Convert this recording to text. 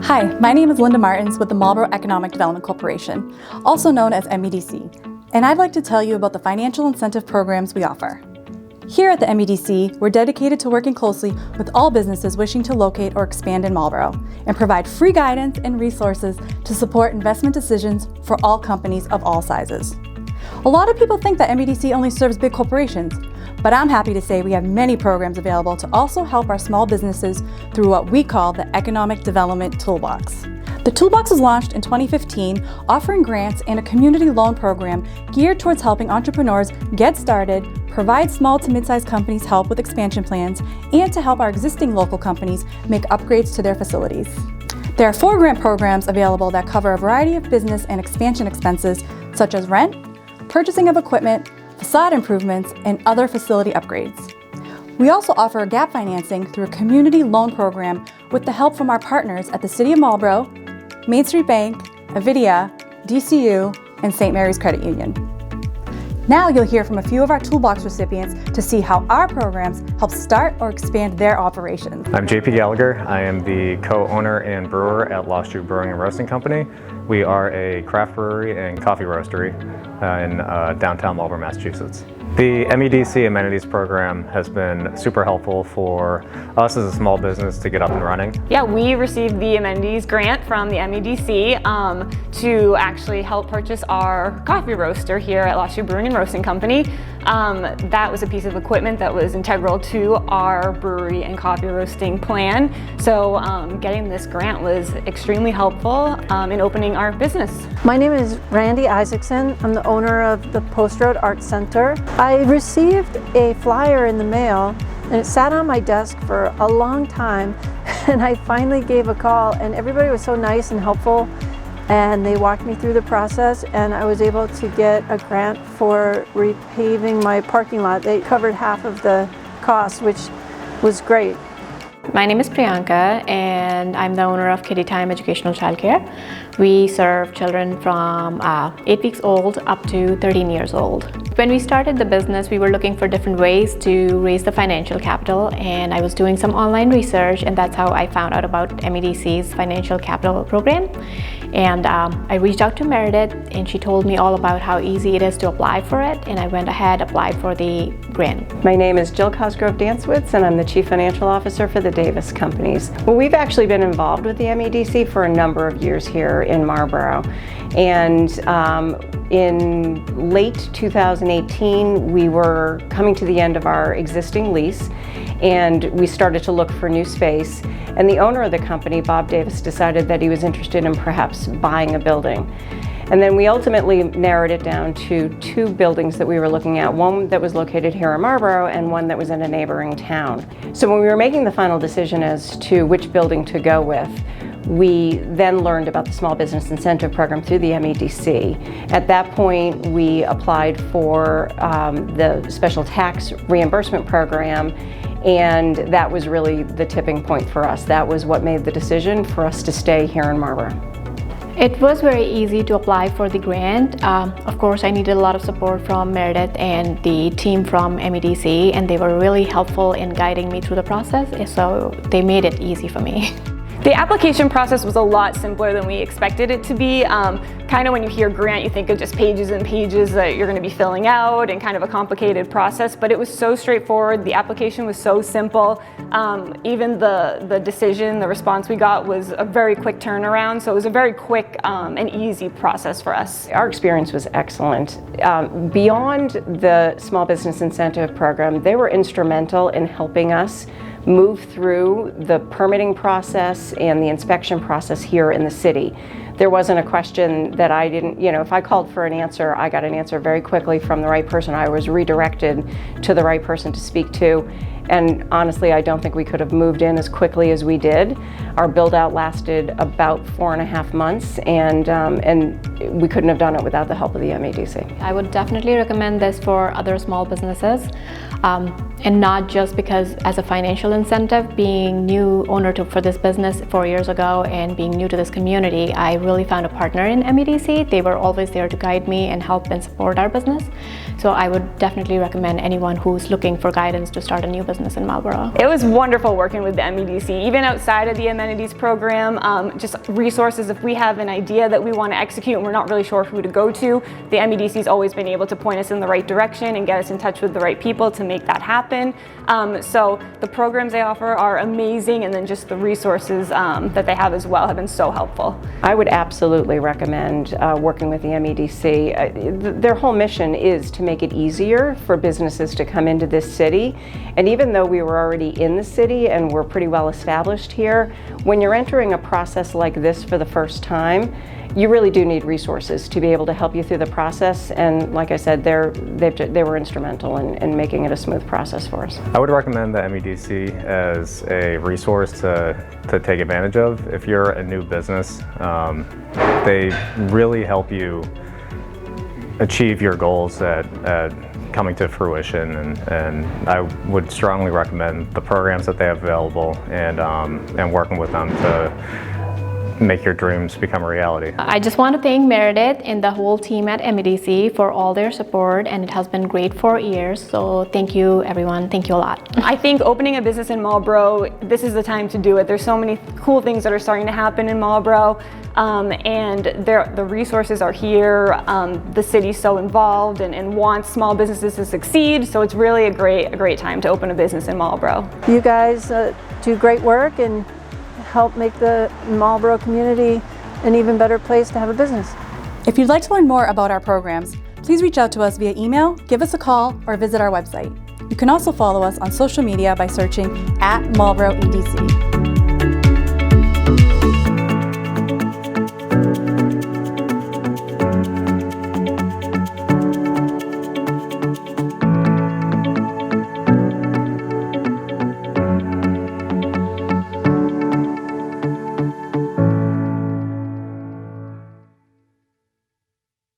Hi, my name is Linda Martins with the Marlboro Economic Development Corporation, also known as MEDC, and I'd like to tell you about the financial incentive programs we offer. Here at the MEDC, we're dedicated to working closely with all businesses wishing to locate or expand in Marlboro and provide free guidance and resources to support investment decisions for all companies of all sizes. A lot of people think that MEDC only serves big corporations, but I'm happy to say we have many programs available to also help our small businesses through what we call the Economic Development Toolbox. The Toolbox was launched in 2015, offering grants and a community loan program geared towards helping entrepreneurs get started, provide small to mid-sized companies help with expansion plans, and to help our existing local companies make upgrades to their facilities. There are 4 grant programs available that cover a variety of business and expansion expenses such as rent, purchasing of equipment, facade improvements, and other facility upgrades. We also offer gap financing through a community loan program with the help from our partners at the City of Marlboro, Main Street Bank, Avidia, DCU, and St. Mary's Credit Union. Now you'll hear from a few of our Toolbox recipients to see how our programs help start or expand their operations. I'm JP Gallagher. I am the co-owner and brewer at Lost Shoe Brewing and Roasting Company. We are a craft brewery and coffee roastery in downtown Marlboro, Massachusetts. The MEDC Amenities Program has been super helpful for us as a small business to get up and running. Yeah, we received the Amenities grant from the MEDC to actually help purchase our coffee roaster here at Lost Shoe Brewing and Roasting Company. That was a piece of equipment that was integral to our brewery and coffee roasting plan. So getting this grant was extremely helpful in opening our business. My name is Randy Isaacson. I'm the owner of the Post Road Arts Center. I received a flyer in the mail and it sat on my desk for a long time, and I finally gave a call, and everybody was so nice and helpful, and they walked me through the process, and I was able to get a grant for repaving my parking lot. They covered half of the cost, which was great. My name is Priyanka, and I'm the owner of Kitty Time Educational Childcare. We serve children from 8 weeks old up to 13 years old. When we started the business, we were looking for different ways to raise the financial capital, and I was doing some online research, and that's how I found out about MEDC's financial capital program. And I reached out to Meredith, and she told me all about how easy it is to apply for it, and I went ahead, applied for the grant. My name is Jill Cosgrove-Danswitz, and I'm the Chief Financial Officer for the Davis Companies. Well, we've actually been involved with the MEDC for a number of years here in Marlboro. And in late 2018, we were coming to the end of our existing lease, and we started to look for new space. And the owner of the company, Bob Davis, decided that he was interested in perhaps buying a building. And then we ultimately narrowed it down to 2 buildings that we were looking at, one that was located here in Marlboro and one that was in a neighboring town. So when we were making the final decision as to which building to go with, we then learned about the Small Business Incentive Program through the MEDC. At that point, we applied for the Special Tax Reimbursement Program, and that was really the tipping point for us. That was what made the decision for us to stay here in Marlboro. It was very easy to apply for the grant. Of course, I needed a lot of support from Meredith and the team from MEDC, and they were really helpful in guiding me through the process, so they made it easy for me. The application process was a lot simpler than we expected it to be. Kind of when you hear grant, you think of just pages and pages that you're going to be filling out and kind of a complicated process, but it was so straightforward. The application was so simple. Even the decision, the response we got was a very quick turnaround, so it was a very quick and easy process for us. Our experience was excellent. Beyond the Small Business Incentive Program, they were instrumental in helping us move through the permitting process and the inspection process here in the city. There wasn't a question that I didn't, if I called for an answer, I got an answer very quickly from the right person. I was redirected to the right person to speak to. And honestly, I don't think we could have moved in as quickly as we did. Our build out lasted about 4.5 months, and we couldn't have done it without the help of the MEDC. I would definitely recommend this for other small businesses, and not just because as a financial incentive, being new owner for this business 4 years ago and being new to this community, I really found a partner in MEDC. They were always there to guide me and help and support our business. So I would definitely recommend anyone who's looking for guidance to start a new business business in Marlborough. It was wonderful working with the MEDC, even outside of the amenities program, just resources. If we have an idea that we want to execute and we're not really sure who to go to, the MEDC's always been able to point us in the right direction and get us in touch with the right people to make that happen. So the programs they offer are amazing, and then just the resources that they have as well have been so helpful. I would absolutely recommend working with the MEDC. Their whole mission is to make it easier for businesses to come into this city. And even though we were already in the city and we're pretty well established here, when you're entering a process like this for the first time, you really do need resources to be able to help you through the process. And like I said, they were instrumental in making it a smooth process for us. I would recommend the MEDC as a resource to take advantage of. If you're a new business, they really help you achieve your goals at coming to fruition, and I would strongly recommend the programs that they have available and working with them to make your dreams become a reality. I just want to thank Meredith and the whole team at MEDC for all their support, and it has been great for years. So thank you, everyone. Thank you a lot. I think opening a business in Marlborough, this is the time to do it. There's so many cool things that are starting to happen in Marlborough, and the resources are here. The city's so involved and wants small businesses to succeed, so it's really a great time to open a business in Marlborough. You guys do great work and help make the Marlborough community an even better place to have a business. If you'd like to learn more about our programs, please reach out to us via email, give us a call, or visit our website. You can also follow us on social media by searching @Marlborough EDC.